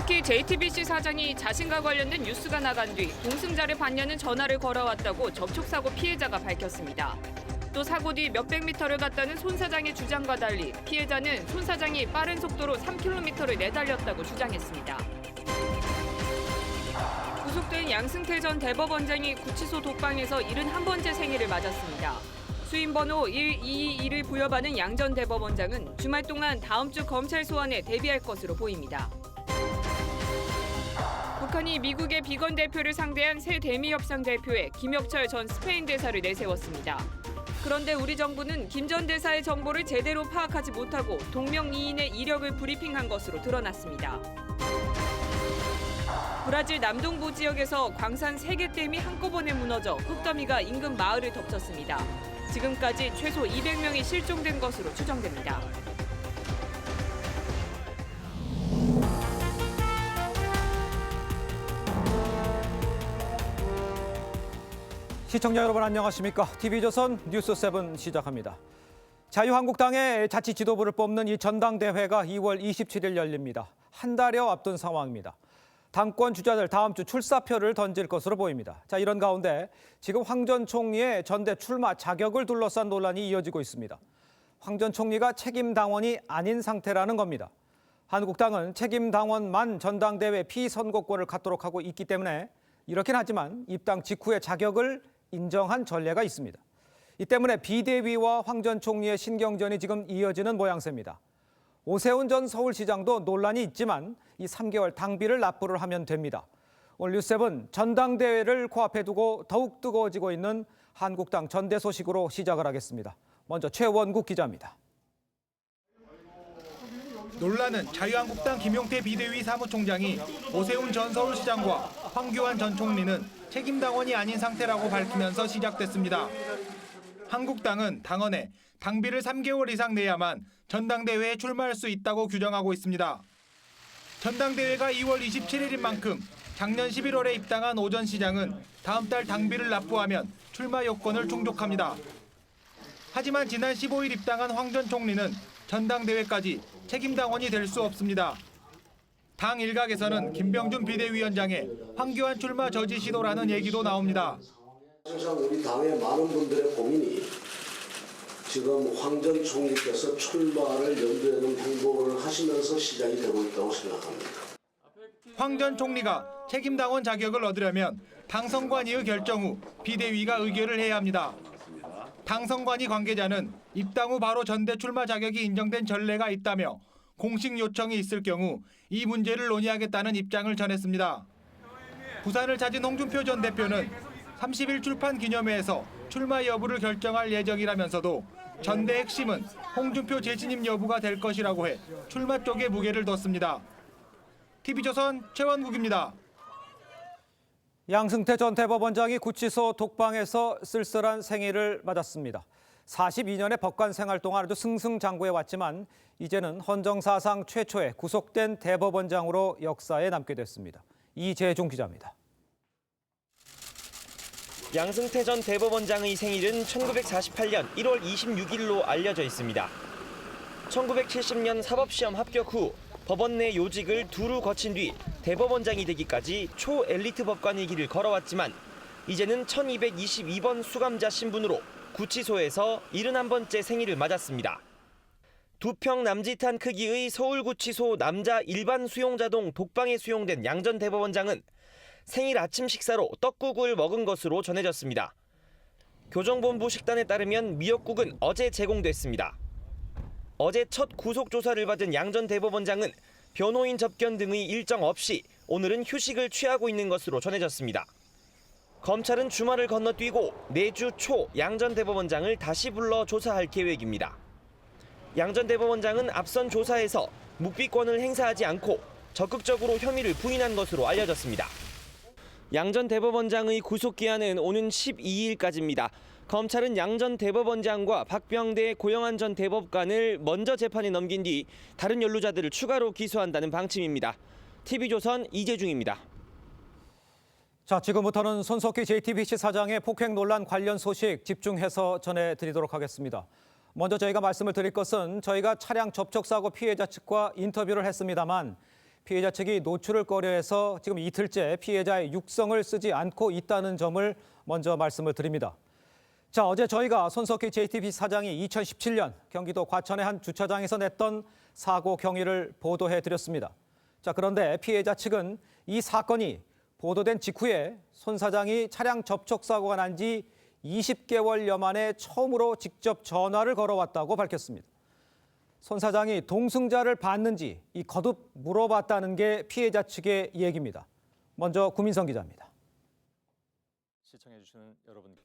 손석희 JTBC 사장이 자신과 관련된 뉴스가 나간 뒤 동승자를 반려는 전화를 걸어왔다고 접촉사고 피해자가 밝혔습니다. 또 사고 뒤 몇백 미터를 갔다는 손 사장의 주장과 달리 피해자는 손 사장이 빠른 속도로 3km를 내달렸다고 주장했습니다. 구속된 양승태 전 대법원장이 구치소 독방에서 71번째 생일을 맞았습니다. 수임번호 1221을 부여받은 양 전 대법원장은 주말 동안 다음 주 검찰 소환에 대비할 것으로 보입니다. 북한이 미국의 비건 대표를 상대한 새 대미 협상 대표에 김혁철 전 스페인 대사를 내세웠습니다. 그런데 우리 정부는 김 전 대사의 정보를 제대로 파악하지 못하고 동명이인의 이력을 브리핑한 것으로 드러났습니다. 브라질 남동부 지역에서 광산 3개 댐이 한꺼번에 무너져 흙더미가 인근 마을을 덮쳤습니다. 지금까지 최소 200명이 실종된 것으로 추정됩니다. 시청자 여러분 안녕하십니까? TV조선 뉴스7 시작합니다. 자유한국당의 자치 지도부를 뽑는 이 전당대회가 2월 27일 열립니다. 한 달여 앞둔 상황입니다. 당권 주자들 다음 주 출사표를 던질 것으로 보입니다. 이런 가운데 지금 황 전 총리의 전대 출마 자격을 둘러싼 논란이 이어지고 있습니다. 황 전 총리가 책임 당원이 아닌 상태라는 겁니다. 한국당은 책임 당원만 전당대회 피선거권을 갖도록 하고 있기 때문에 이렇긴 하지만 입당 직후의 자격을 인정한 전례가 있습니다. 이 때문에 비대위와 황 전 총리의 신경전이 지금 이어지는 모양새입니다. 오세훈 전 서울시장도 논란이 있지만 이 3개월 당비를 납부를 하면 됩니다. 오늘 뉴스7 전당대회를 코앞에 두고 더욱 뜨거워지고 있는 한국당 전대 소식으로 시작을 하겠습니다. 먼저 최원국 기자입니다. 논란은 자유한국당 김용태 비대위 사무총장이 오세훈 전 서울시장과 황교안 전 총리는 책임당원이 아닌 상태라고 밝히면서 시작됐습니다. 한국당은 당헌에 당비를 3개월 이상 내야만 전당대회에 출마할 수 있다고 규정하고 있습니다. 전당대회가 2월 27일인 만큼 작년 11월에 입당한 오 전 시장은 다음 달 당비를 납부하면 출마 요건을 충족합니다. 하지만 지난 15일 입당한 황 전 총리는 전당대회까지 책임당원이 될 수 없습니다. 당 일각에서는 김병준 비대위원장의 황교안 출마 저지 시도라는 얘기도 나옵니다. 사실상 우리 당의 많은 분들의 고민이 지금 황 전 총리께서 출마를 염두에 둔 행보를 하시면서 시작이 되고 있다고 생각합니다. 황 전 총리가 책임당원 자격을 얻으려면 당선관위의 결정 후 비대위가 의결을 해야 합니다. 당선관위 관계자는 입당 후 바로 전대 출마 자격이 인정된 전례가 있다며 공식 요청이 있을 경우 이 문제를 논의하겠다는 입장을 전했습니다. 부산을 찾은 홍준표 전 대표는 30일 출판 기념회에서 출마 여부를 결정할 예정이라면서도 전대 핵심은 홍준표 재진입 여부가 될 것이라고 해 출마 쪽에 무게를 뒀습니다. TV조선 최원국입니다. 양승태 전 대법원장이 구치소 독방에서 쓸쓸한 생일을 맞았습니다. 42년의 법관 생활 동안 아주 승승장구해 왔지만 이제는 헌정사상 최초의 구속된 대법원장으로 역사에 남게 됐습니다. 이재중 기자입니다. 양승태 전 대법원장의 생일은 1948년 1월 26일로 알려져 있습니다. 1970년 사법시험 합격 후 법원 내 요직을 두루 거친 뒤 대법원장이 되기까지 초엘리트 법관의 길을 걸어왔지만 이제는 1222번 수감자 신분으로 구치소에서 71번째 생일을 맞았습니다. 2평 남짓한 크기의 서울구치소 남자 일반 수용자동 독방에 수용된 양 전 대법원장은 생일 아침 식사로 떡국을 먹은 것으로 전해졌습니다. 교정본부 식단에 따르면 미역국은 어제 제공됐습니다. 어제 첫 구속조사를 받은 양 전 대법원장은 변호인 접견 등의 일정 없이 오늘은 휴식을 취하고 있는 것으로 전해졌습니다. 검찰은 주말을 건너뛰고 내주 초 양 전 대법원장을 다시 불러 조사할 계획입니다. 양 전 대법원장은 앞선 조사에서 묵비권을 행사하지 않고 적극적으로 혐의를 부인한 것으로 알려졌습니다. 양 전 대법원장의 구속기한은 오는 12일까지입니다. 검찰은 양 전 대법원장과 박병대 고영한 전 대법관을 먼저 재판에 넘긴 뒤 다른 연루자들을 추가로 기소한다는 방침입니다. TV조선 이재중입니다. 지금부터는 손석희 JTBC 사장의 폭행 논란 관련 소식 집중해서 전해드리도록 하겠습니다. 먼저 저희가 말씀을 드릴 것은 저희가 차량 접촉사고 피해자 측과 인터뷰를 했습니다만 피해자 측이 노출을 꺼려해서 지금 이틀째 피해자의 육성을 쓰지 않고 있다는 점을 먼저 말씀을 드립니다. 자, 어제 저희가 손석희 JTBC 사장이 2017년 경기도 과천의 한 주차장에서 냈던 사고 경위를 보도해드렸습니다. 자, 그런데 피해자 측은 이 사건이 보도된 직후에 손 사장이 차량 접촉 사고가 난 지 20개월여 만에 처음으로 직접 전화를 걸어왔다고 밝혔습니다. 손 사장이 동승자를 봤는지 거듭 물어봤다는 게 피해자 측의 얘기입니다. 먼저 구민성 기자입니다.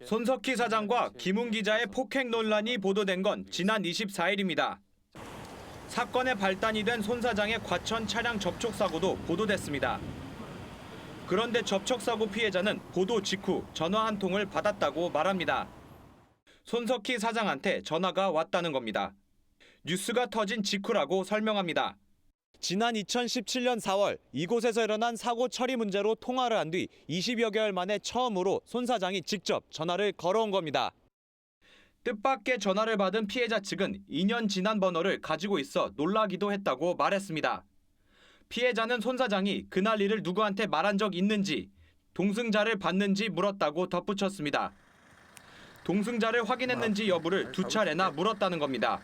손석희 사장과 김웅 기자의 폭행 논란이 보도된 건 지난 24일입니다. 사건의 발단이 된 손 사장의 과천 차량 접촉 사고도 보도됐습니다. 그런데 접촉 사고 피해자는 보도 직후 전화 한 통을 받았다고 말합니다. 손석희 사장한테 전화가 왔다는 겁니다. 뉴스가 터진 직후라고 설명합니다. 지난 2017년 4월 이곳에서 일어난 사고 처리 문제로 통화를 한 뒤 20여 개월 만에 처음으로 손 사장이 직접 전화를 걸어온 겁니다. 뜻밖의 전화를 받은 피해자 측은 2년 지난 번호를 가지고 있어 놀라기도 했다고 말했습니다. 피해자는 손 사장이 그날 일을 누구한테 말한 적 있는지, 동승자를 봤는지 물었다고 덧붙였습니다. 동승자를 확인했는지 여부를 2차례나 물었다는 겁니다.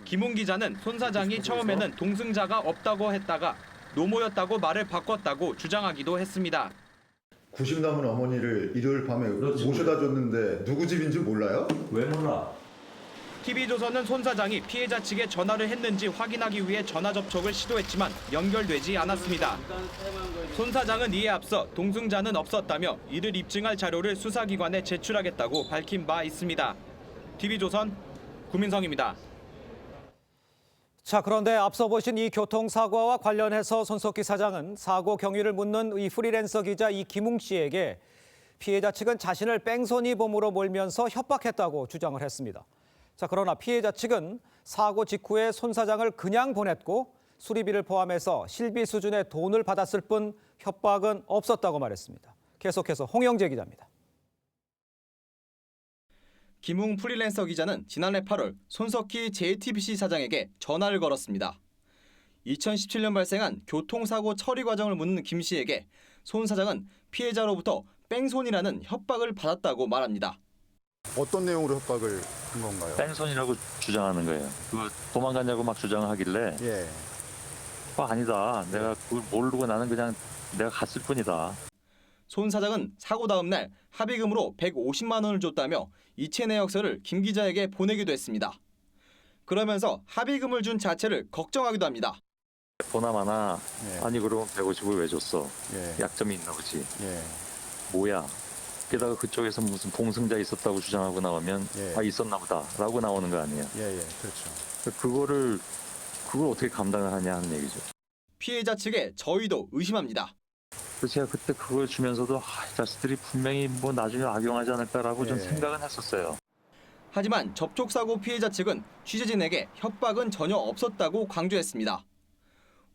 김웅 기자는 손 사장이 처음에는 동승자가 없다고 했다가 노모였다고 말을 바꿨다고 주장하기도 했습니다. 90 남은 어머니를 일요일 밤에 모셔다 줬는데 누구 집인지 몰라요? 왜 몰라? TV조선은 손 사장이 피해자 측에 전화를 했는지 확인하기 위해 전화 접촉을 시도했지만 연결되지 않았습니다. 손 사장은 이에 앞서 동승자는 없었다며 이를 입증할 자료를 수사기관에 제출하겠다고 밝힌 바 있습니다. TV조선 구민성입니다. 자, 그런데 앞서 보신 이 교통사고와 관련해서 손석희 사장은 사고 경위를 묻는 이 프리랜서 기자 이 김웅 씨에게 피해자 측은 자신을 뺑소니 범으로 몰면서 협박했다고 주장을 했습니다. 자, 그러나 피해자 측은 사고 직후에 손 사장을 그냥 보냈고 수리비를 포함해서 실비 수준의 돈을 받았을 뿐 협박은 없었다고 말했습니다. 계속해서 홍영재 기자입니다. 김웅 프리랜서 기자는 지난해 8월 손석희 JTBC 사장에게 전화를 걸었습니다. 2017년 발생한 교통사고 처리 과정을 묻는 김 씨에게 손 사장은 피해자로부터 뺑소니라는 협박을 받았다고 말합니다. 어떤 내용으로 협박을 한 건가요? 뺑소니라고 주장하는 거예요. 그 도망가냐고 막 주장하길래 예. 아니다. 내가 그걸 모르고 나는 그냥 내가 갔을 뿐이다. 손 사장은 사고 다음 날 합의금으로 150만 원을 줬다며 이체 내역서를 김 기자에게 보내기도 했습니다. 그러면서 합의금을 준 자체를 걱정하기도 합니다. 보나마나 예. 아니 그러면 150을 왜 줬어? 예. 약점이 있나 보지. 예. 뭐야? 게다가 그쪽에서 무슨 동승자 있었다고 주장하고 나오면 예. 아 있었나 보다라고 나오는 거 아니에요. 예, 그렇죠. 그걸 어떻게 감당을 하냐 하는 얘기죠. 피해자 측의 저의도 의심합니다. 그래서 제가 그때 그걸 주면서도 이 자식들이 분명히 뭐 나중에 악용하지 않을까라고 좀 예. 생각은 했었어요. 하지만 접촉사고 피해자 측은 취재진에게 협박은 전혀 없었다고 강조했습니다.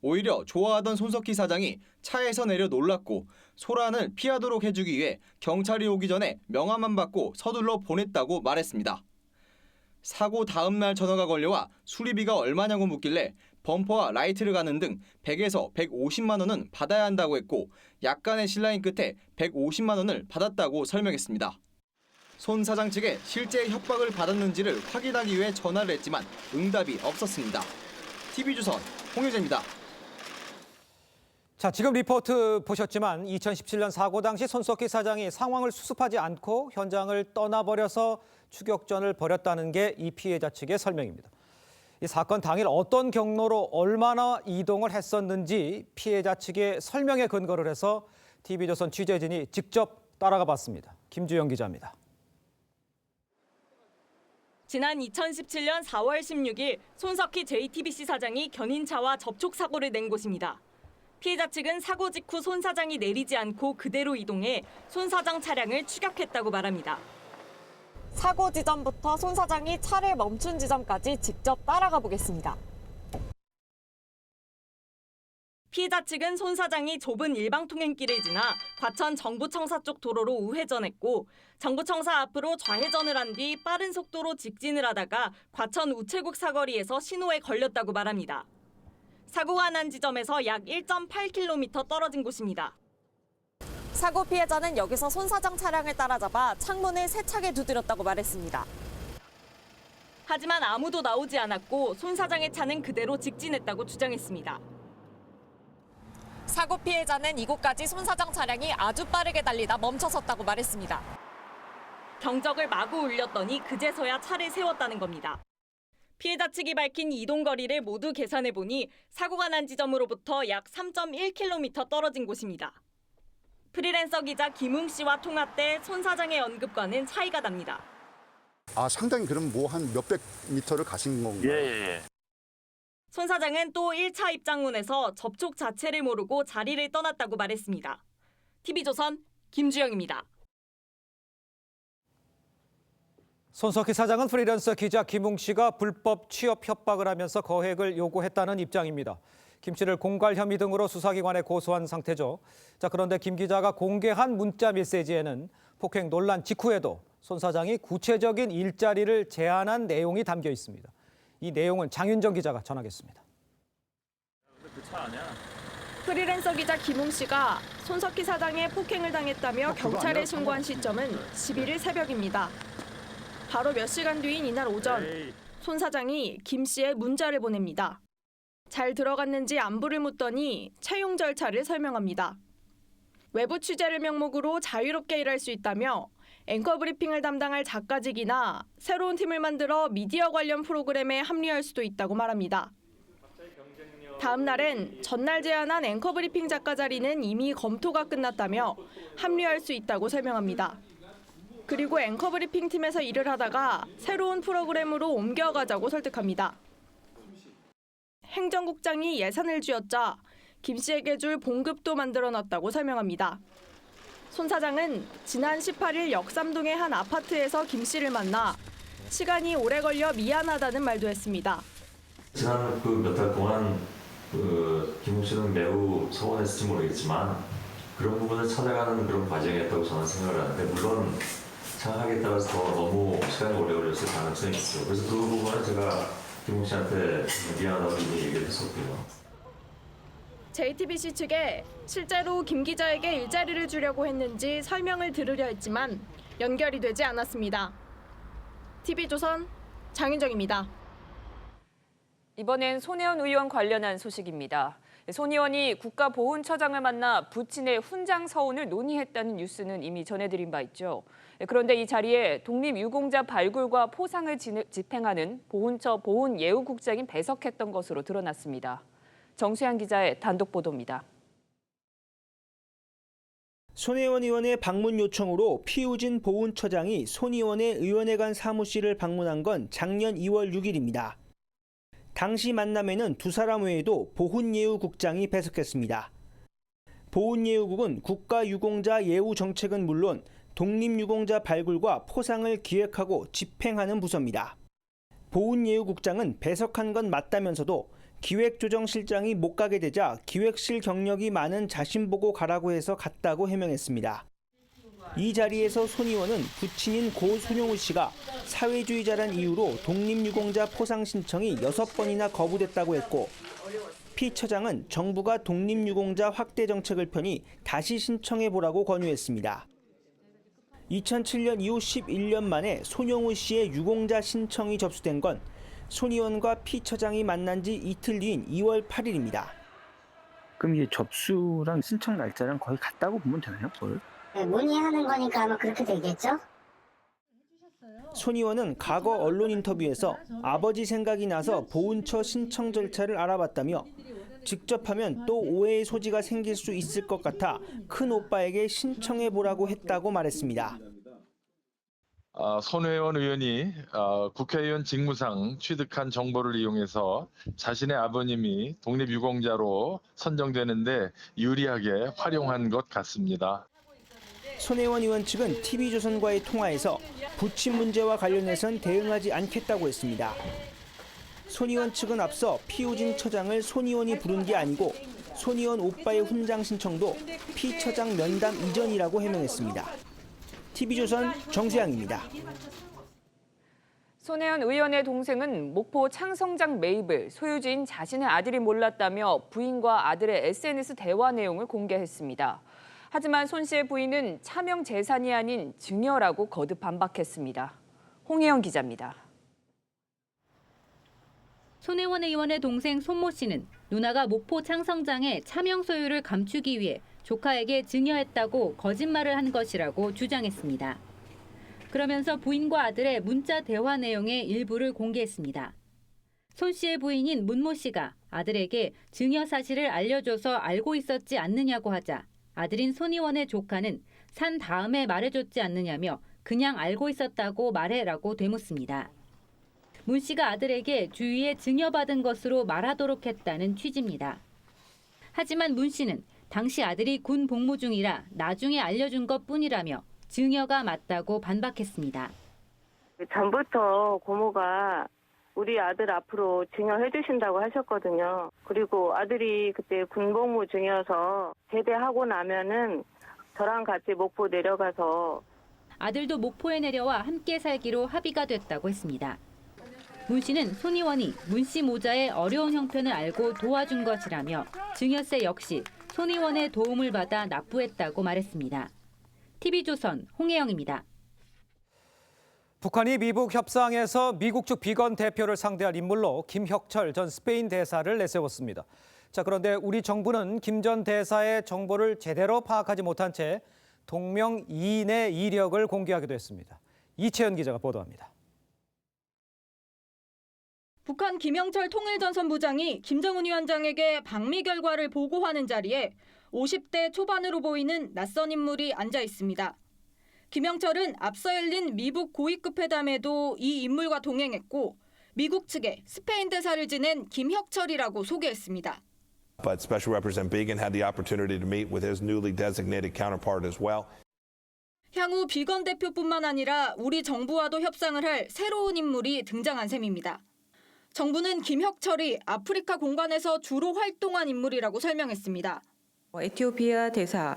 오히려 좋아하던 손석희 사장이 차에서 내려 놀랐고 소란을 피하도록 해주기 위해 경찰이 오기 전에 명함만 받고 서둘러 보냈다고 말했습니다. 사고 다음 날 전화가 걸려와 수리비가 얼마냐고 묻길래 범퍼와 라이트를 가는 등 100에서 150만 원은 받아야 한다고 했고 약간의 신라인 끝에 150만 원을 받았다고 설명했습니다. 손 사장 측에 실제 협박을 받았는지를 확인하기 위해 전화를 했지만 응답이 없었습니다. TV조선 홍유재입니다. 자, 지금 리포트 보셨지만 2017년 사고 당시 손석희 사장이 상황을 수습하지 않고 현장을 떠나버려서 추격전을 벌였다는 게 이 피해자 측의 설명입니다. 이 사건 당일 어떤 경로로 얼마나 이동을 했었는지 피해자 측의 설명에 근거를 해서 TV조선 취재진이 직접 따라가 봤습니다. 김주영 기자입니다. 지난 2017년 4월 16일 손석희 JTBC 사장이 견인차와 접촉 사고를 낸 곳입니다. 피해자 측은 사고 직후 손 사장이 내리지 않고 그대로 이동해 손 사장 차량을 추격했다고 말합니다. 사고 지점부터 손 사장이 차를 멈춘 지점까지 직접 따라가 보겠습니다. 피해자 측은 손 사장이 좁은 일방통행길을 지나 과천 정부청사 쪽 도로로 우회전했고 정부청사 앞으로 좌회전을 한 뒤 빠른 속도로 직진을 하다가 과천 우체국 사거리에서 신호에 걸렸다고 말합니다. 사고가 난 지점에서 약 1.8km 떨어진 곳입니다. 사고 피해자는 여기서 손 사장 차량을 따라잡아 창문을 세차게 두드렸다고 말했습니다. 하지만 아무도 나오지 않았고 손 사장의 차는 그대로 직진했다고 주장했습니다. 사고 피해자는 이곳까지 손 사장 차량이 아주 빠르게 달리다 멈춰섰다고 말했습니다. 경적을 마구 울렸더니 그제서야 차를 세웠다는 겁니다. 피해자 측이 밝힌 이동 거리를 모두 계산해보니 사고가 난 지점으로부터 약 3.1km 떨어진 곳입니다. 프리랜서 기자 김웅 씨와 통화 때 손 사장의 언급과는 차이가 납니다. 상당히 그럼 뭐 한 몇백 미터를 가신 건가요? 예. 손 사장은 또 1차 입장문에서 접촉 자체를 모르고 자리를 떠났다고 말했습니다. TV조선 김주영입니다. 손석희 사장은 프리랜서 기자 김웅 씨가 불법 취업 협박을 하면서 거액을 요구했다는 입장입니다. 김 씨를 공갈 혐의 등으로 수사기관에 고소한 상태죠. 그런데 김 기자가 공개한 문자 메시지에는 폭행 논란 직후에도 손 사장이 구체적인 일자리를 제안한 내용이 담겨 있습니다. 이 내용은 장윤정 기자가 전하겠습니다. 프리랜서 기자 김웅 씨가 손석희 사장의 폭행을 당했다며 경찰에 신고한 시점은 11일 새벽입니다. 바로 몇 시간 뒤인 이날 오전, 손 사장이 김 씨의 문자를 보냅니다. 잘 들어갔는지 안부를 묻더니 채용 절차를 설명합니다. 외부 취재를 명목으로 자유롭게 일할 수 있다며 앵커 브리핑을 담당할 작가직이나 새로운 팀을 만들어 미디어 관련 프로그램에 합류할 수도 있다고 말합니다. 다음 날엔 전날 제안한 앵커 브리핑 작가 자리는 이미 검토가 끝났다며 합류할 수 있다고 설명합니다. 그리고 앵커 브리핑 팀에서 일을 하다가 새로운 프로그램으로 옮겨가자고 설득합니다. 행정국장이 예산을 쥐었자 김 씨에게 줄 봉급도 만들어놨다고 설명합니다. 손 사장은 지난 18일 역삼동의 한 아파트에서 김 씨를 만나 시간이 오래 걸려 미안하다는 말도 했습니다. 지난 몇 달 동안 김웅 씨는 매우 서운했을지 모르겠지만 그런 부분을 찾아가는 그런 과정이었다고 저는 생각을 하는데 물론 상황에 따라서 너무 시간이 오래 걸렸을 가능성이 있어요. 그래서 그 부분은 제가 김웅 씨한테 미안하다고 이미 얘기를 했었고요. JTBC 측에 실제로 김 기자에게 일자리를 주려고 했는지 설명을 들으려 했지만 연결이 되지 않았습니다. TV조선 장윤정입니다. 이번엔 손혜원 의원 관련한 소식입니다. 손 의원이 국가보훈처장을 만나 부친의 훈장 서운을 논의했다는 뉴스는 이미 전해드린 바 있죠. 그런데 이 자리에 독립유공자 발굴과 포상을 집행하는 보훈처 보훈예우국장이 배석했던 것으로 드러났습니다. 정수양 기자의 단독 보도입니다. 손혜원 의원의 방문 요청으로 피우진 보훈처장이 손 의원의 의원회관 사무실을 방문한 건 작년 2월 6일입니다. 당시 만남에는 두 사람 외에도 보훈예우국장이 배석했습니다. 보훈예우국은 국가유공자 예우 정책은 물론 독립유공자 발굴과 포상을 기획하고 집행하는 부서입니다. 보훈예우국장은 배석한 건 맞다면서도 기획조정실장이 못 가게 되자 기획실 경력이 많은 자신 보고 가라고 해서 갔다고 해명했습니다. 이 자리에서 손 의원은 부친인 고 손용우 씨가 사회주의자란 이유로 독립유공자 포상 신청이 6번이나 거부됐다고 했고 피 처장은 정부가 독립유공자 확대 정책을 펴니 다시 신청해보라고 권유했습니다. 2007년 이후 11년 만에 손용우 씨의 유공자 신청이 접수된 건 손 의원과 피 처장이 만난 지 이틀 뒤인 2월 8일입니다. 그럼 이게 접수랑 신청 날짜랑 거의 같다고 보면 되나요? 그걸? 문의하는 거니까 아마 그렇게 되겠죠? 손 의원은 과거 언론 인터뷰에서 아버지 생각이 나서 보훈처 신청 절차를 알아봤다며 직접 하면 또 오해의 소지가 생길 수 있을 것 같아 큰 오빠에게 신청해보라고 했다고 말했습니다. 손혜원 의원이 국회의원 직무상 취득한 정보를 이용해서 자신의 아버님이 독립유공자로 선정되는데 유리하게 활용한 것 같습니다. 손혜원 의원 측은 TV조선과의 통화에서 부친 문제와 관련해선 대응하지 않겠다고 했습니다. 손 의원 측은 앞서 피우진 처장을 손 의원이 부른 게 아니고 손 의원 오빠의 훈장 신청도 피 처장 면담 이전이라고 해명했습니다. TV조선 정수양입니다. 손혜원 의원의 동생은 목포 창성장 매입을 소유주인 자신의 아들이 몰랐다며 부인과 아들의 SNS 대화 내용을 공개했습니다. 하지만 손 씨의 부인은 차명 재산이 아닌 증여라고 거듭 반박했습니다. 홍혜영 기자입니다. 손혜원 의원의 동생 손모 씨는 누나가 목포 창성장의 차명 소유를 감추기 위해 조카에게 증여했다고 거짓말을 한 것이라고 주장했습니다. 그러면서 부인과 아들의 문자 대화 내용의 일부를 공개했습니다. 손 씨의 부인인 문모 씨가 아들에게 증여 사실을 알려줘서 알고 있었지 않느냐고 하자 아들인 손 의원의 조카는 산 다음에 말해줬지 않느냐며 그냥 알고 있었다고 말해라고 되묻습니다. 문 씨가 아들에게 주위에 증여받은 것으로 말하도록 했다는 취지입니다. 하지만 문 씨는 당시 아들이 군 복무 중이라 나중에 알려준 것뿐이라며 증여가 맞다고 반박했습니다. 전부터 고모가 우리 아들 앞으로 증여해 주신다고 하셨거든요. 그리고 아들이 그때 군복무 중이어서 제대하고 나면은 저랑 같이 목포 내려가서 아들도 목포에 내려와 함께 살기로 합의가 됐다고 했습니다. 문 씨는 손 의원이 문 씨 모자의 어려운 형편을 알고 도와준 것이라며 증여세 역시 손 의원의 도움을 받아 납부했다고 말했습니다. TV조선 홍혜영입니다. 북한이 미북 협상에서 미국 측 비건 대표를 상대할 인물로 김혁철 전 스페인 대사를 내세웠습니다. 자, 그런데 우리 정부는 김 전 대사의 정보를 제대로 파악하지 못한 채 동명이인의 이력을 공개하기도 했습니다. 이채연 기자가 보도합니다. 북한 김영철 통일전선부장이 김정은 위원장에게 방미 결과를 보고하는 자리에 50대 초반으로 보이는 낯선 인물이 앉아 있습니다. 김영철은 앞서 열린 미북 고위급 회담에도 이 인물과 동행했고 미국 측에 스페인 대사를 지낸 김혁철이라고 소개했습니다. But Special Representative Biegun had the opportunity to meet with his newly designated counterpart as well. 향후 비건 대표뿐만 아니라 우리 정부와도 협상을 할 새로운 인물이 등장한 셈입니다. 정부는 김혁철이 아프리카 공간에서 주로 활동한 인물이라고 설명했습니다. 에티오피아 대사,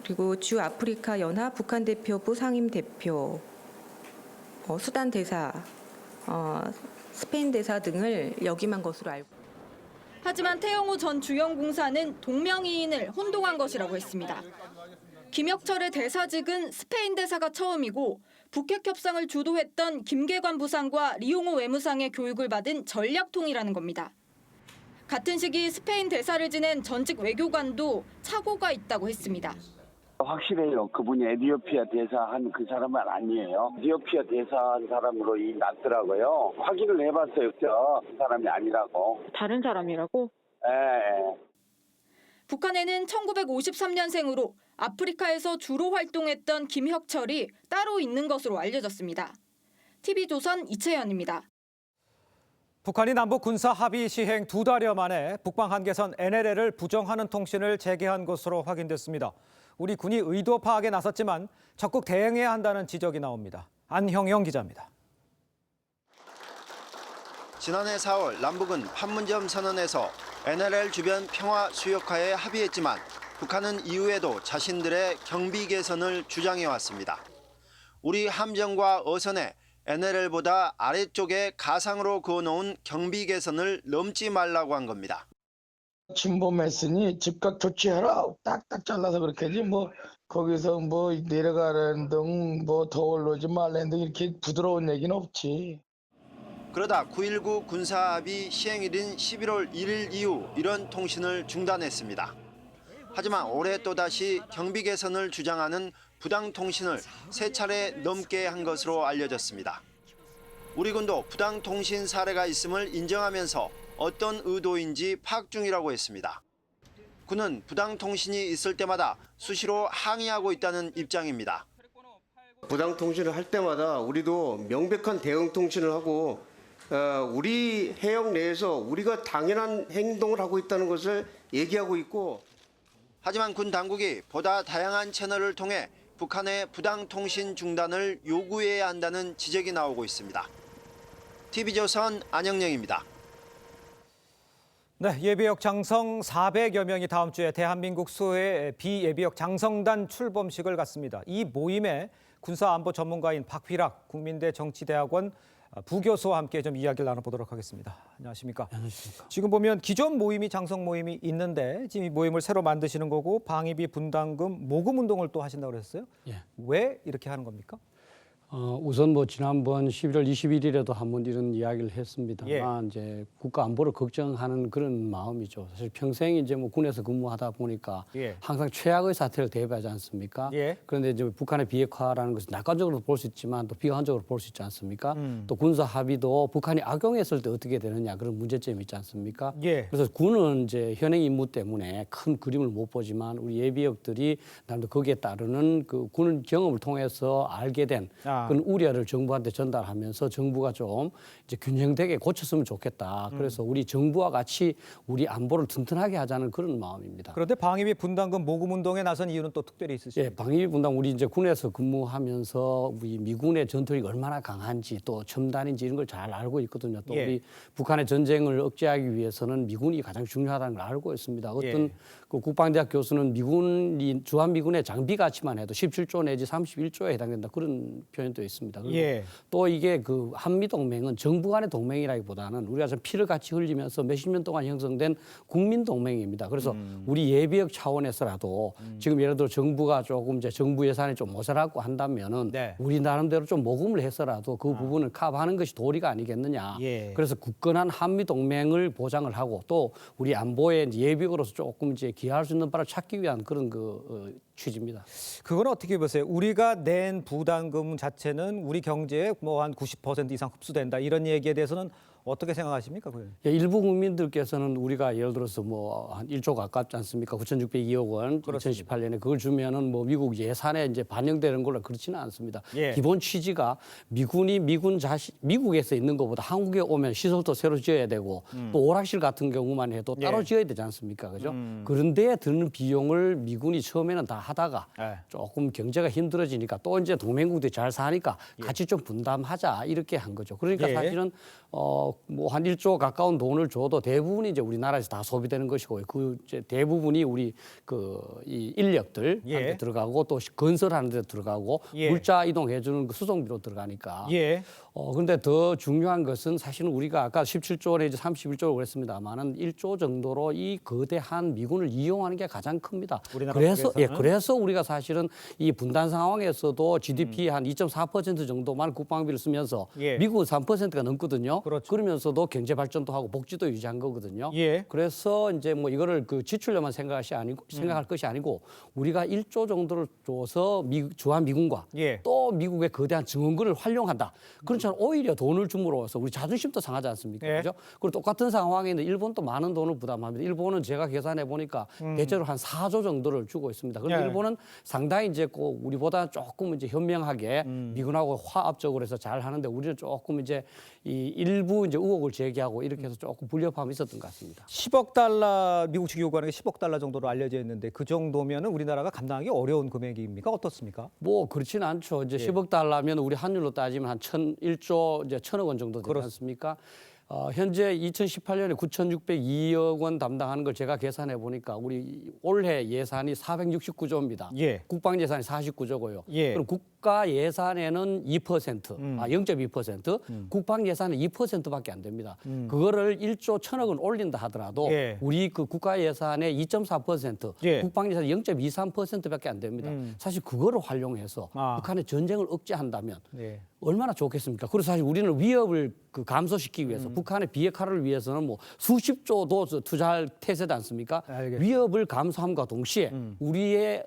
그리고 주 아프리카 연합 북한 대표부 상임 대표, 수단 대사, 스페인 대사 등을 역임한 것으로 알고 있습니다. 하지만 태영호 전 주영공사는 동명이인을 혼동한 것이라고 했습니다. 김혁철의 대사직은 스페인 대사가 처음이고 북핵 협상을 주도했던 김계관 부상과 리용호 외무상의 교육을 받은 전략통이라는 겁니다. 같은 시기 스페인 대사를 지낸 전직 외교관도 착오가 있다고 했습니다. 확실해요. 그분이 에티오피아 대사한 그 사람은 아니에요. 에티오피아 대사한 사람으로 났더라고요. 확인을 해봤어요. 그 사람이 아니라고. 다른 사람이라고? 네. 북한에는 1953년생으로 아프리카에서 주로 활동했던 김혁철이 따로 있는 것으로 알려졌습니다. TV조선 이채연입니다. 북한이 남북 군사 합의 시행 2달여 만에 북방 한계선 NLL을 부정하는 통신을 재개한 것으로 확인됐습니다. 우리 군이 의도 파악에 나섰지만 적극 대응해야 한다는 지적이 나옵니다. 안형영 기자입니다. 지난해 4월 남북은 판문점 선언에서 NLL 주변 평화 수역화에 합의했지만 북한은 이후에도 자신들의 경비 개선을 주장해왔습니다. 우리 함정과 어선에 NLL보다 아래쪽에 가상으로 그어놓은 경비 개선을 넘지 말라고 한 겁니다. 침범했으니 즉각 조치하라. 딱딱 잘라서 그렇게 하지 거기서 내려가라는 등 더 올라오지 말라는 등 이렇게 부드러운 얘기는 없지. 그러다 9.19 군사합의 시행일인 11월 1일 이후 이런 통신을 중단했습니다. 하지만 올해 또다시 경비 개선을 주장하는 부당 통신을 3차례 넘게 한 것으로 알려졌습니다. 우리 군도 부당 통신 사례가 있음을 인정하면서 어떤 의도인지 파악 중이라고 했습니다. 군은 부당 통신이 있을 때마다 수시로 항의하고 있다는 입장입니다. 부당 통신을 할 때마다 우리도 명백한 대응 통신을 하고 우리 해역 내에서 우리가 당연한 행동을 하고 있다는 것을 얘기하고 있고, 하지만 군 당국이 보다 다양한 채널을 통해 북한의 부당 통신 중단을 요구해야 한다는 지적이 나오고 있습니다. TV조선 안영영입니다. 네, 예비역 장성 400여 명이 다음 주에 대한민국 수의 비예비역 장성단 출범식을 갖습니다. 이 모임에 군사안보 전문가인 박휘락 국민대 정치대학원 부교수와 함께 좀 이야기를 나눠보도록 하겠습니다. 안녕하십니까? 안녕하십니까? 지금 보면 기존 모임이 장성 모임이 있는데 지금 이 모임을 새로 만드시는 거고 방위비 분담금 모금 운동을 또 하신다고 그랬어요? 예. 왜 이렇게 하는 겁니까? 우선 뭐 지난번 11월 21일에도 한번 이런 이야기를 했습니다만 예. 이제 국가 안보를 걱정하는 그런 마음이죠. 사실 평생 이제 뭐 군에서 근무하다 보니까 예. 항상 최악의 사태를 대비하지 않습니까? 예. 그런데 이제 북한의 비핵화라는 것은 낙관적으로 볼 수 있지만 또 비관적으로 볼 수 있지 않습니까? 또 군사 합의도 북한이 악용했을 때 어떻게 되느냐 그런 문제점이 있지 않습니까? 예. 그래서 군은 이제 현행 임무 때문에 큰 그림을 못 보지만 우리 예비역들이 나름대로 거기에 따르는 그 군 경험을 통해서 알게 된 그런 우려를 정부한테 전달하면서 정부가 좀 이제 균형되게 고쳤으면 좋겠다. 그래서 우리 정부와 같이 우리 안보를 튼튼하게 하자는 그런 마음입니다. 그런데 방위비 분담금 모금 운동에 나선 이유는 또 특별히 있으십니까? 예, 방위비 분담 우리 이제 군에서 근무하면서 우리 미군의 전투력이 얼마나 강한지 또 첨단인지 이런 걸 잘 알고 있거든요. 또 예. 우리 북한의 전쟁을 억제하기 위해서는 미군이 가장 중요하다는 걸 알고 있습니다. 어떤 예. 그 국방대학 교수는 미군이 주한미군의 장비 가치만 해도 17조 내지 31조에 해당된다 그런 표현도 있습니다. 그리고 예. 또 이게 그 한미 동맹은 정부 간의 동맹이라기보다는 우리가 좀 피를 같이 흘리면서 몇십 년 동안 형성된 국민 동맹입니다. 그래서 우리 예비역 차원에서라도 지금 예를 들어 정부가 조금 이제 정부 예산이 좀 모자라고 한다면은 네. 우리 나름대로 좀 모금을 해서라도 그 부분을 커버하는 것이 도리가 아니겠느냐. 예. 그래서 굳건한 한미 동맹을 보장을 하고 또 우리 안보에 이제 예비역으로서 조금 이제 기여할 수 있는 바를 찾기 위한 그런 취지입니다. 그건 어떻게 보세요? 우리가 낸 부담금 자체는 우리 경제에 뭐 한 90% 이상 흡수된다 이런 얘기에 대해서는 어떻게 생각하십니까? 예, 일부 국민들께서는 우리가 예를 들어서 뭐 한 1조 가깝지 않습니까? 9,602억 원, 그렇습니다. 2018년에 그걸 주면은 뭐 미국 예산에 이제 반영되는 걸로 그렇지는 않습니다. 예. 기본 취지가 미군이 미국에서 있는 것보다 한국에 오면 시설도 새로 지어야 되고 또 오락실 같은 경우만 해도 따로 예. 지어야 되지 않습니까? 그죠? 그런데 드는 비용을 미군이 처음에는 다 하다가 예. 조금 경제가 힘들어지니까 또 이제 동맹국들이 잘 사니까 같이 좀 분담하자 이렇게 한 거죠. 그러니까 예. 사실은 뭐 한 1조 가까운 돈을 줘도 대부분이 이제 우리나라에서 다 소비되는 것이고 그 이제 대부분이 우리 이 인력들 예. 한테 들어가고 또 건설하는 데 들어가고 예. 물자 이동해 주는 그 수송비로 들어가니까. 예. 그런데 더 중요한 것은 사실은 우리가 아까 17조 내지 31조를 그랬습니다만은 1조 정도로 이 거대한 미군을 이용하는 게 가장 큽니다. 우리나라 그래서 쪽에서는? 그래서 우리가 사실은 이 분단 상황에서도 GDP 한 2.4% 정도만 국방비를 쓰면서 예. 미국은 3%가 넘거든요. 그렇죠. 그러면서도 경제 발전도 하고 복지도 유지한 거거든요. 예. 그래서 이제 뭐 이거를 그 지출료만 생각할 것이 아니고 우리가 1조 정도를 줘서 주한 미군과 예. 또 미국의 거대한 증원군을 활용한다. 그렇지만 오히려 돈을 줌으로써 우리 자존심도 상하지 않습니까? 예. 그죠? 그리고 똑같은 상황에는 일본도 많은 돈을 부담합니다. 일본은 제가 계산해 보니까 대체로 한 4조 정도를 주고 있습니다. 그런데 예. 일본은 상당히 이제 꼭 우리보다 조금 이제 현명하게 미군하고 화합적으로 해서 잘 하는데 우리는 조금 이제 이 일부 이제 의혹을 제기하고 이렇게 해서 조금 불협화음이 있었던 것 같습니다. 10억 달러 미국 측이 요구하는 게 10억 달러 정도로 알려져 있는데 그 정도면은 우리나라가 감당하기 어려운 금액입니까? 어떻습니까? 뭐 그렇지는 않죠. 이제 예. 10억 달러면 우리 환율로 따지면 한 1조 이제 1,000억 원 정도 되지 않습니까? 현재 2018년에 9,602억 원 담당하는 걸 제가 계산해 보니까 우리 올해 예산이 469조입니다. 예. 국방 예산이 49조고요. 예. 그럼 국가 예산에는 2%, 0.2%, 국방 예산은 2%밖에 안 됩니다. 그거를 1조 1,000억 원 올린다 하더라도 예. 우리 그 국가 예산의 2.4%, 예. 국방 예산이 0.23%밖에 안 됩니다. 사실 그거를 활용해서 북한의 전쟁을 억제한다면 예. 얼마나 좋겠습니까? 그래서 사실 우리는 위협을 감소시키기 위해서 북한의 비핵화를 위해서는 뭐 수십조도 투자할 태세지 않습니까? 알겠습니다. 위협을 감소함과 동시에 우리의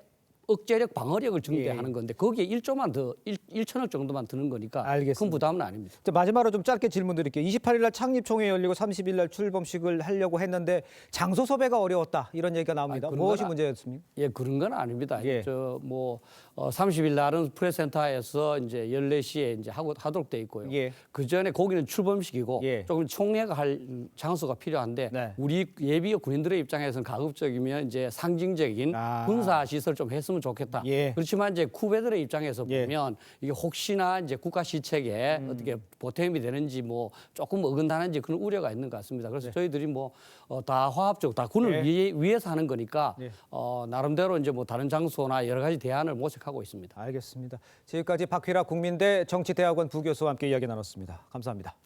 억제력, 방어력을 증대하는 예. 건데 거기에 1조만 더 1,000억 정도만 드는 거니까 알겠습니다. 큰 부담은 아닙니다. 마지막으로 좀 짧게 질문 드릴게요. 28일 날 창립총회 열리고 30일 날 출범식을 하려고 했는데 장소 섭외가 어려웠다 이런 얘기가 나옵니다. 그런 무엇이 건 문제였습니까? 예, 그런 건 아닙니다. 예. 30일 날은 프레스센터에서 이제 14시에 이제 하도록 돼 있고요. 예. 그 전에 거기는 출범식이고 예. 조금 총회가 할 장소가 필요한데 네. 우리 예비역 군인들의 입장에서는 가급적이면 이제 상징적인 군사 시설 좀 했으면 없었으면 좋겠다. 예. 그렇지만 이제 후배들의 입장에서 보면 이게 혹시나 이제 국가 시책에 어떻게 보탬이 되는지 뭐 조금 어긋나는지 그런 우려가 있는 것 같습니다. 그래서 저희들이 뭐 다 화합적, 다 군을 위해서 하는 거니까 나름대로 이제 뭐 다른 장소나 여러 가지 대안을 모색하고 있습니다. 알겠습니다. 지금까지 박휘라 국민대 정치대학원 부교수와 함께 이야기 나눴습니다. 감사합니다.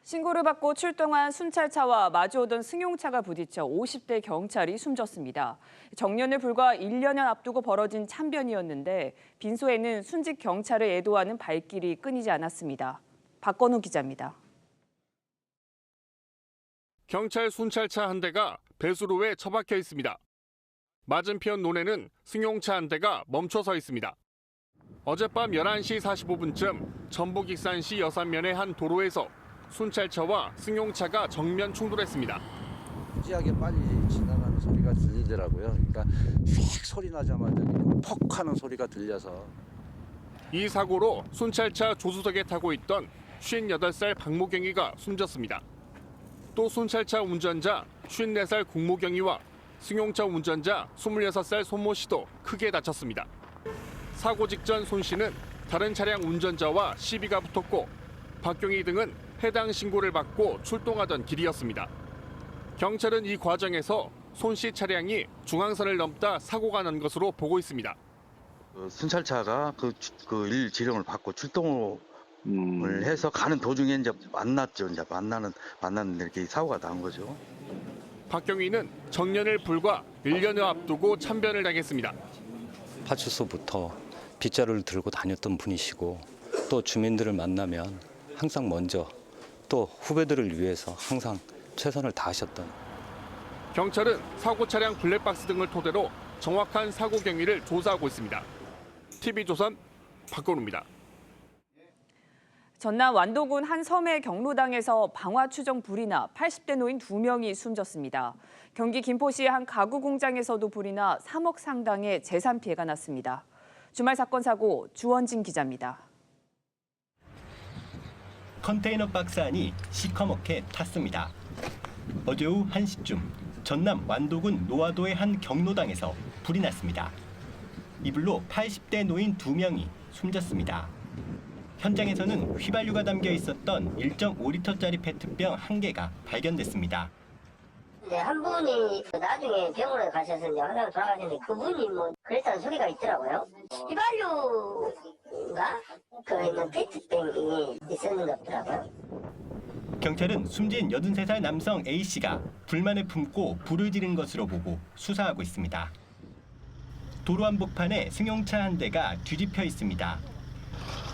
신고를 받고 출동한 순찰차와 마주오던 승용차가 부딪혀 50대 경찰이 숨졌습니다. 정년을 불과 1년여 앞두고 벌어진 참변이었는데 빈소에는 순직 경찰을 애도하는 발길이 끊이지 않았습니다. 박건우 기자입니다. 경찰 순찰차 한 대가 배수로에 처박혀 있습니다. 맞은편 논에는 승용차 한 대가 멈춰 서 있습니다. 어젯밤 11시 45분쯤 전북 익산시 여산면의 한 도로에서 순찰차와 승용차가 정면 충돌했습니다. 무지하게 빨리 지나가는 소리가 들리더라고요. 그러니까 휙 소리 나자마자 퍽 하는 소리가 들려서. 이 사고로 순찰차 조수석에 타고 있던 58살 박모경이가 숨졌습니다. 또 순찰차 운전자 54살 국모경이와 승용차 운전자 26살 손모 씨도 크게 다쳤습니다. 사고 직전 손 씨는 다른 차량 운전자와 시비가 붙었고 박경희 등은 해당 신고를 받고 출동하던 길이었습니다. 경찰은 이 과정에서 손 씨 차량이 중앙선을 넘다 사고가 난 것으로 보고 있습니다. 순찰차가 그 일 지령을 받고 출동을 해서 가는 도중에 이제 만났죠. 이제 만났는데 이렇게 사고가 난 거죠. 박경희는 정년을 불과 1년여 앞두고 참변을 당했습니다. 파출소부터 빗자루를 들고 다녔던 분이시고 또 주민들을 만나면 항상 먼저 또 후배들을 위해서 항상 최선을 다하셨던. 경찰은 사고 차량 블랙박스 등을 토대로 정확한 사고 경위를 조사하고 있습니다. TV조선 박건우입니다. 전남 완도군 한 섬의 경로당에서 방화 추정 불이 나 80대 노인 2명이 숨졌습니다. 경기 김포시의 한 가구 공장에서도 불이 나 3억 상당의 재산 피해가 났습니다. 주말 사건 사고 주원진 기자입니다. 컨테이너 박스 안이 시커멓게 탔습니다. 어제 오후 1시쯤 전남 완도군 노화도의 한 경로당에서 불이 났습니다. 이 불로 80대 노인 2명이 숨졌습니다. 현장에서는 휘발유가 담겨 있었던 1.5리터짜리 페트병 1개가 발견됐습니다. 네, 한 분이 나중에 병원에 가셔서 이제 화상 돌아가셨는데 그분이 뭐 그랬다는 소리가 있더라고요. 휘발유가 그 있는 페트병이 있었는 것 같더라고요. 경찰은 숨진 83살 남성 A씨가 불만을 품고 불을 지른 것으로 보고 수사하고 있습니다. 도로 한복판에 승용차 한 대가 뒤집혀 있습니다.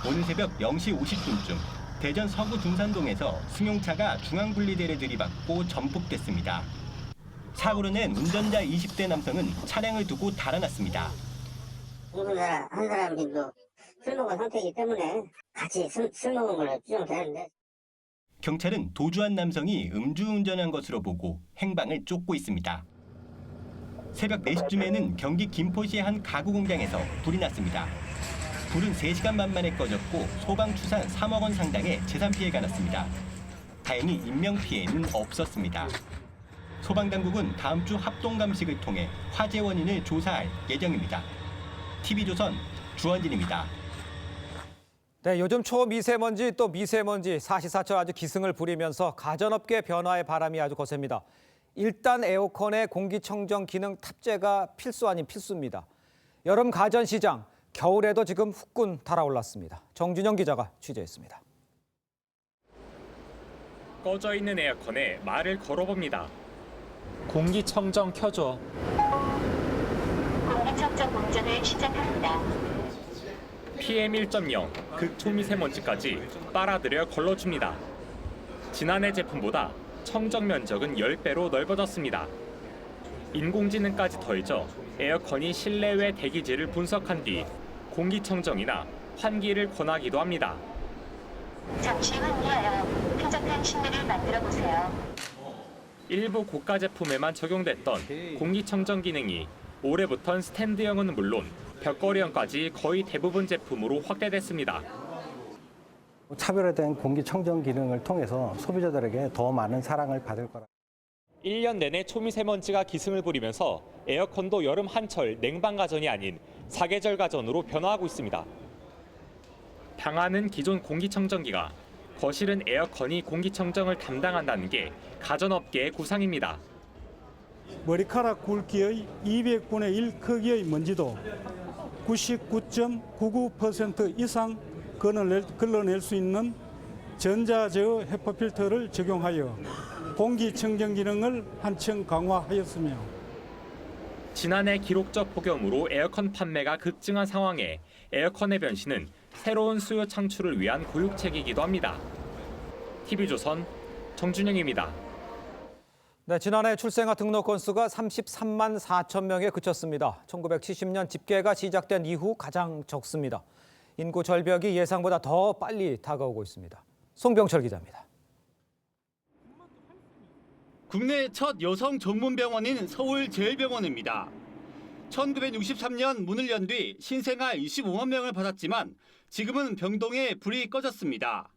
오늘 새벽 0시 50분쯤 대전 서구 둔산동에서 승용차가 중앙분리대를 들이받고 전복됐습니다. 사고로 낸 운전자 20대 남성은 차량을 두고 달아났습니다. 한 사람도 술 먹은 상태이기 때문에 같이 술 먹은 걸로 추정되는데. 경찰은 도주한 남성이 음주운전한 것으로 보고 행방을 쫓고 있습니다. 새벽 4시쯤에는 경기 김포시의 한 가구 공장에서 불이 났습니다. 불은 3시간 만에 꺼졌고 소방 추산 3억 원 상당의 재산 피해가 났습니다. 다행히 인명 피해는 없었습니다. 소방당국은 다음 주 합동 감식을 통해 화재 원인을 조사할 예정입니다. TV조선 주원진입니다. 네, 요즘 초미세먼지 또 미세먼지 사시사철 아주 기승을 부리면서 가전업계 변화의 바람이 아주 거셉니다. 일단 에어컨의 공기청정 기능 탑재가 필수 아닌 필수입니다. 여름 가전 시장, 겨울에도 지금 후끈 달아올랐습니다. 정준영 기자가 취재했습니다. 꺼져 있는 에어컨에 말을 걸어봅니다. 공기청정 켜줘. 공기청정 공정을 시작합니다. PM1.0 극초미세먼지까지 빨아들여 걸러줍니다. 지난해 제품보다 청정 면적은 10배로 넓어졌습니다. 인공지능까지 더해져 에어컨이 실내외 대기질을 분석한 뒤 공기청정이나 환기를 권하기도 합니다. 잠시 환기하여 쾌적한 실내를 만들어 보세요. 일부 고가 제품에만 적용됐던 공기청정 기능이 올해부턴 스탠드형은 물론 벽걸이형까지 거의 대부분 제품으로 확대됐습니다. 차별화된 공기청정 기능을 통해서 소비자들에게 더 많은 사랑을 받을 거라. 1년 내내 초미세먼지가 기승을 부리면서 에어컨도 여름 한철 냉방 가전이 아닌 사계절 가전으로 변화하고 있습니다. 방안은 기존 공기청정기가, 거실은 에어컨이 공기청정을 담당한다는 게 가전업계의 구상입니다. 머리카락 굵기의 200분의 1 크기의 먼지도 99.99% 이상 걸러낼 수 있는 전자제어 헤파 필터를 적용하여 공기청정 기능을 한층 강화하였으며 지난해 기록적 폭염으로 에어컨 판매가 급증한 상황에 에어컨의 변신은 새로운 수요 창출을 위한 고육책이기도 합니다. TV조선 정준영입니다. 네, 지난해 출생아 등록 건수가 33만 4천 명에 그쳤습니다. 1970년 집계가 시작된 이후 가장 적습니다. 인구 절벽이 예상보다 더 빨리 다가오고 있습니다. 송병철 기자입니다. 국내 첫 여성 전문 병원인 서울제일병원입니다. 1963년 문을 연 뒤 신생아 25만 명을 받았지만 지금은 병동에 불이 꺼졌습니다.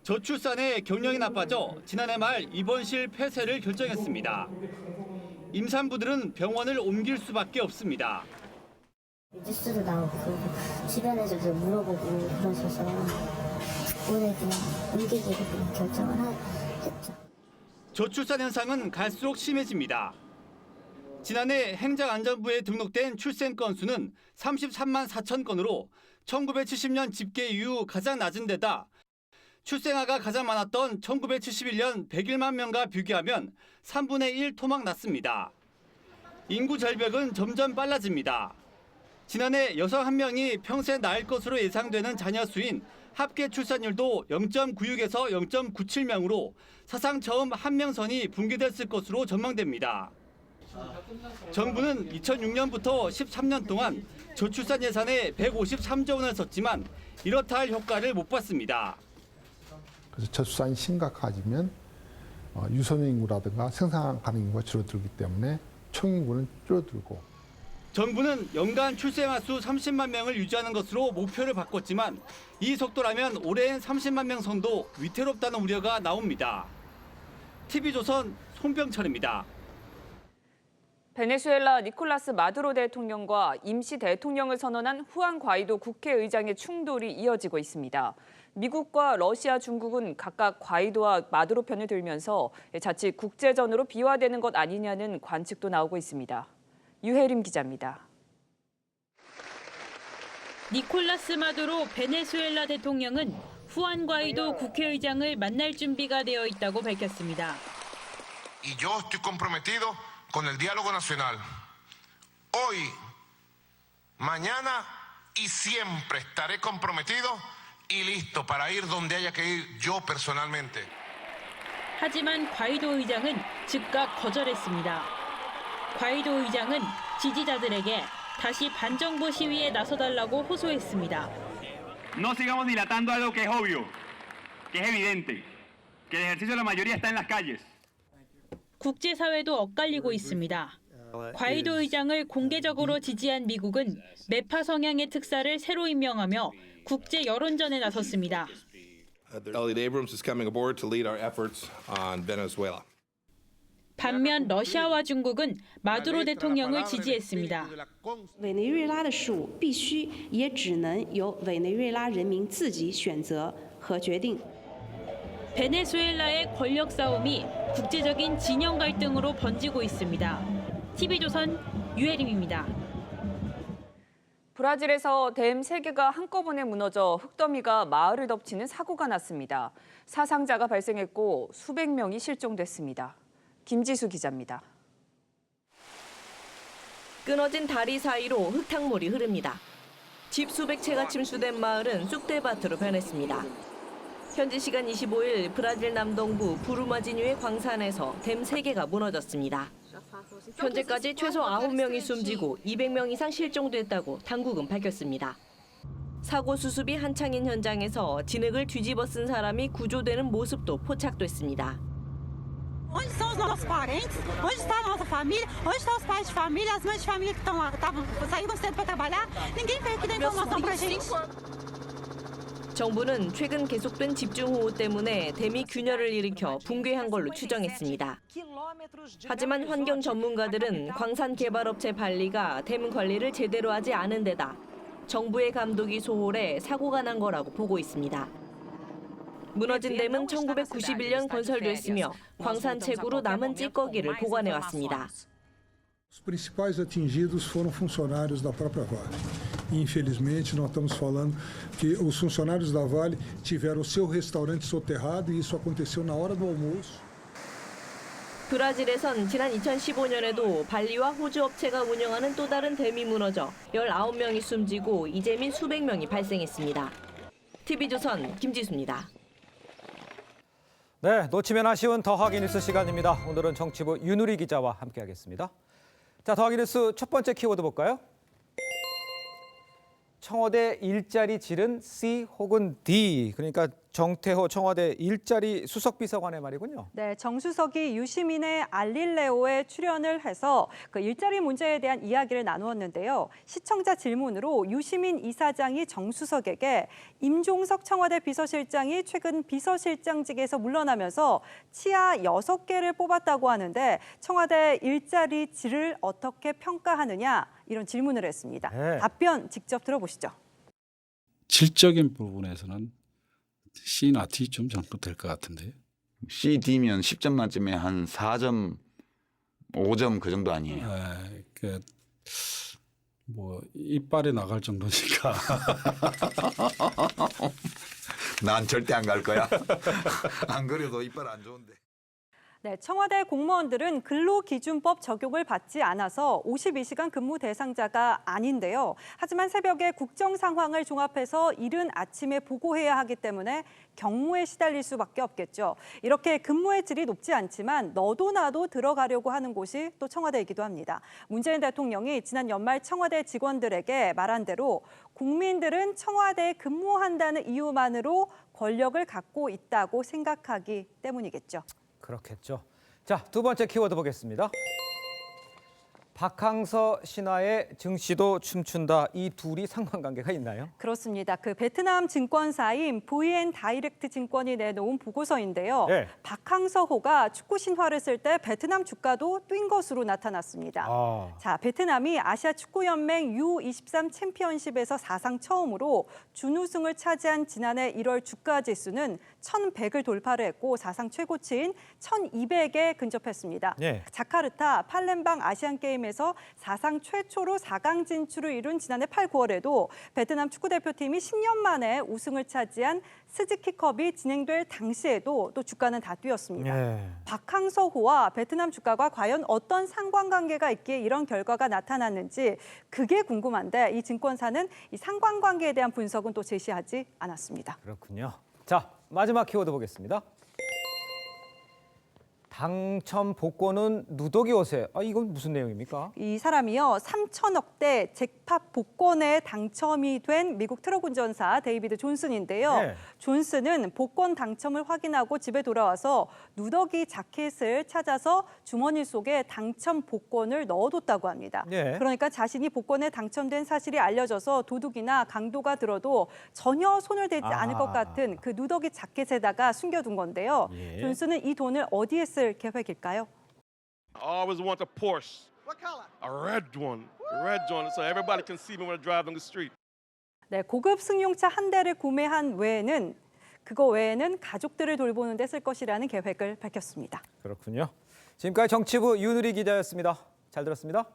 저출산에 경영이 나빠져 지난해 말 입원실 폐쇄를 결정했습니다. 임산부들은 병원을 옮길 수밖에 없습니다. 뉴스도 나오고 주변에서도 물어보고 그러셔서 올해 그냥 옮기기로 결정을 했죠. 저출산 현상은 갈수록 심해집니다. 지난해 행정안전부에 등록된 출생 건수는 33만 4천 건으로 1970년 집계 이후 가장 낮은 데다 출생아가 가장 많았던 1971년 101만 명과 비교하면 3분의 1 토막 났습니다. 인구 절벽은 점점 빨라집니다. 지난해 여성 1명이 평생 낳을 것으로 예상되는 자녀 수인 합계 출산율도 0.96에서 0.97명으로 사상 처음 1명 선이 붕괴됐을 것으로 전망됩니다. 정부는 2006년부터 13년 동안 저출산 예산에 153조 원을 썼지만 이렇다 할 효과를 못 봤습니다. 그래서 저출산이 심각해지면 유선 인구라든가 생산 가능 인구가 줄어들기 때문에 총 인구는 줄어들고. 정부는 연간 출생아 수 30만 명을 유지하는 것으로 목표를 바꿨지만 이 속도라면 올해엔 30만 명 선도 위태롭다는 우려가 나옵니다. TV조선 송병철입니다. 베네수엘라 니콜라스 마두로 대통령과 임시 대통령을 선언한 후안 과이도 국회의장의 충돌이 이어지고 있습니다. 미국과 러시아, 중국은 각각 과이도와 마두로 편을 들면서 자칫 국제전으로 비화되는 것 아니냐는 관측도 나오고 있습니다. 유혜림 기자입니다. 니콜라스 마두로 베네수엘라 대통령은 후안 과이도 국회의장을 만날 준비가 되어 있다고 밝혔습니다. Y yo estoy comprometido con el diálogo nacional. Hoy, mañana y siempre estaré comprometido y listo para ir donde haya que ir yo personalmente. 하지만 과이도 의장은 즉각 거절했습니다. 과이도 의장은 지지자들에게 다시 반정부 시위에 나서달라고 호소했습니다. No sigamos dilatando algo que es obvio, que es evidente, que el ejercicio de la mayoría está en las calles. 국제사회도 엇갈리고 있습니다. 과이도 의장을 공개적으로 지지한 미국은 매파 성향의 특사를 새로 임명하며 국제 여론전에 나섰습니다. Elliot Abrams is coming aboard to lead our efforts on Venezuela. 반면 러시아와 중국은 마두로 대통령을 지지했습니다. 委内瑞拉的事务必须也只能由委内瑞拉人民自己选择和决定。 베네수엘라의 권력 싸움이 국제적인 진영 갈등으로 번지고 있습니다. TV조선 유혜림입니다. 브라질에서 댐 3개가 한꺼번에 무너져 흙더미가 마을을 덮치는 사고가 났습니다. 사상자가 발생했고 수백 명이 실종됐습니다. 김지수 기자입니다. 끊어진 다리 사이로 흙탕물이 흐릅니다. 집 수백 채가 침수된 마을은 쑥대밭으로 변했습니다. 현지 시간 25일 브라질 남동부 부루마지뉴의 광산에서 댐 3개가 무너졌습니다. 현재까지 최소 9명이 숨지고 200명 이상 실종됐다고 당국은 밝혔습니다. 사고 수습이 한창인 현장에서 진흙을 뒤집어 쓴 사람이 구조되는 모습도 포착됐습니다. Onde estão os nossos parentes? Onde está a nossa família? Onde estão os pais de família, as mães de família que estão, 5 saíram cedo para trabalhar? Ninguém veio aqui dar informação para a gente. 정부는 최근 계속된 집중호우 때문에 댐이 균열을 일으켜 붕괴한 걸로 추정했습니다. 하지만 환경 전문가들은 광산 개발업체 발리가 댐 관리를 제대로 하지 않은 데다 정부의 감독이 소홀해 사고가 난 거라고 보고 있습니다. 무너진 댐은 1991년 건설됐으며 광산 채굴로 남은 찌꺼기를 보관해왔습니다. Os principais atingidos foram funcionários da própria Vale. Infelizmente, nós estamos falando que os funcionários da Vale tiveram o seu restaurante soterrado e isso aconteceu na hora do almoço. 브라질에선 지난 2015년에도 발리와 호주 업체가 운영하는 또 다른 댐이 무너져 19명이 숨지고 이재민 수백 명이 발생했습니다. TV조선 김지수입니다. 네, 놓치면 아쉬운 더하기 뉴스 시간입니다. 오늘은 정치부 윤우리 기자와 함께하겠습니다. 자, 더하기 뉴스 첫 번째 키워드 볼까요? 청와대 일자리 질은 C 혹은 D, 그러니까 정태호 청와대 일자리 수석비서관의 말이군요. 네, 정 수석이 유시민의 알릴레오에 출연을 해서 그 일자리 문제에 대한 이야기를 나누었는데요. 시청자 질문으로 유시민 이사장이 정 수석에게 임종석 청와대 비서실장이 최근 비서실장직에서 물러나면서 치아 6개를 뽑았다고 하는데 청와대 일자리 질을 어떻게 평가하느냐 이런 질문을 했습니다. 네. 답변 직접 들어보시죠. 질적인 부분에서는 C나 D쯤 정도 될 것 같은데요. C, D면 10점 만점에 한 4점, 5점 그 정도 아니에요? 뭐 이빨에 나갈 정도니까. 난 절대 안 갈 거야. 안 그래도 이빨 안 좋은데. 네, 청와대 공무원들은 근로기준법 적용을 받지 않아서 52시간 근무 대상자가 아닌데요. 하지만 새벽에 국정 상황을 종합해서 이른 아침에 보고해야 하기 때문에 경무에 시달릴 수밖에 없겠죠. 이렇게 근무의 질이 높지 않지만 너도 나도 들어가려고 하는 곳이 또 청와대이기도 합니다. 문재인 대통령이 지난 연말 청와대 직원들에게 말한 대로 국민들은 청와대에 근무한다는 이유만으로 권력을 갖고 있다고 생각하기 때문이겠죠. 그렇겠죠. 자, 두 번째 키워드 보겠습니다. 박항서 신화의 증시도 춤춘다. 이 둘이 상관관계가 있나요? 그렇습니다. 그 베트남 증권사인 VN 다이렉트 증권이 내놓은 보고서인데요. 네. 박항서호가 축구 신화를 쓸 때 베트남 주가도 뛴 것으로 나타났습니다. 자, 베트남이 아시아 축구연맹 U23 챔피언십에서 사상 처음으로 준우승을 차지한 지난해 1월 주가 지수는 1,100을 돌파를 했고 사상 최고치인 1,200에 근접했습니다. 네. 자카르타 팔렘방 아시안게임에서 사상 최초로 4강 진출을 이룬 지난해 8, 9월에도 베트남 축구대표팀이 10년 만에 우승을 차지한 스즈키컵이 진행될 당시에도 또 주가는 다 뛰었습니다. 네. 박항서호와 베트남 주가가 과연 어떤 상관관계가 있기에 이런 결과가 나타났는지 그게 궁금한데 이 증권사는 이 상관관계에 대한 분석은 또 제시하지 않았습니다. 그렇군요. 자, 마지막 키워드 보겠습니다. 당첨 복권은 누더기 옷에. 이건 무슨 내용입니까? 이 사람이요, 3천억대 잭팟 복권에 당첨이 된 미국 트럭 운전사 데이비드 존슨인데요. 네. 존슨은 복권 당첨을 확인하고 집에 돌아와서 누더기 자켓을 찾아서 주머니 속에 당첨 복권을 넣어뒀다고 합니다. 네. 그러니까 자신이 복권에 당첨된 사실이 알려져서 도둑이나 강도가 들어도 전혀 손을 대지 않을 것 같은 그 누더기 자켓에다가 숨겨둔 건데요. 예. 존슨은 이 돈을 어디에 쓸 계획일까요? I always want a Porsche. What color? A red one. A red one, so everybody can see me when I drive on the street. 네, 고급 승용차 한 대를 구매한 외에는 가족들을 돌보는 데 쓸 것이라는 계획을 밝혔습니다. 그렇군요. 지금까지 정치부 윤우리 기자였습니다. 잘 들었습니다.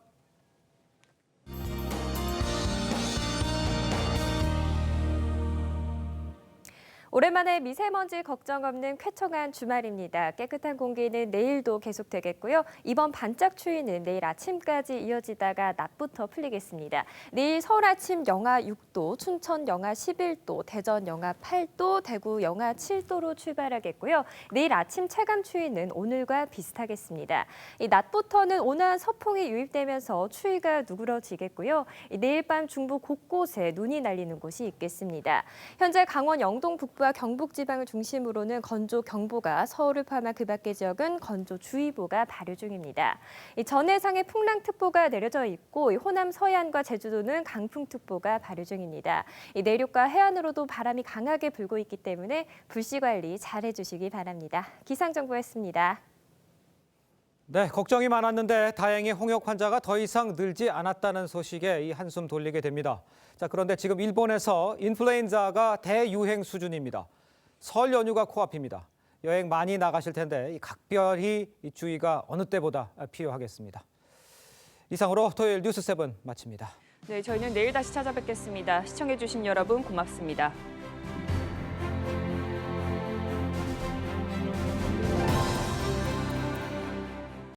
오랜만에 미세먼지 걱정 없는 쾌청한 주말입니다. 깨끗한 공기는 내일도 계속되겠고요. 이번 반짝 추위는 내일 아침까지 이어지다가 낮부터 풀리겠습니다. 내일 서울 아침 영하 6도, 춘천 영하 11도, 대전 영하 8도, 대구 영하 7도로 출발하겠고요. 내일 아침 체감 추위는 오늘과 비슷하겠습니다. 이 낮부터는 온화한 서풍이 유입되면서 추위가 누그러지겠고요. 내일 밤 중부 곳곳에 눈이 날리는 곳이 있겠습니다. 현재 강원 영동 북부 북부와 경북 지방을 중심으로는 건조경보가, 서울을 포함한 그 밖의 지역은 건조주의보가 발효 중입니다. 이 전해상에 풍랑특보가 내려져 있고, 이 호남 서해안과 제주도는 강풍특보가 발효 중입니다. 이 내륙과 해안으로도 바람이 강하게 불고 있기 때문에 불씨 관리 잘 해주시기 바랍니다. 기상정보였습니다. 네, 걱정이 많았는데 다행히 홍역 환자가 더 이상 늘지 않았다는 소식에 이 한숨 돌리게 됩니다. 자, 그런데 지금 일본에서 인플루엔자가 대유행 수준입니다. 설 연휴가 코앞입니다. 여행 많이 나가실 텐데 이 각별히 이 주의가 어느 때보다 필요하겠습니다. 이상으로 토요일 뉴스 7 마칩니다. 네, 저희는 내일 다시 찾아뵙겠습니다. 시청해주신 여러분 고맙습니다.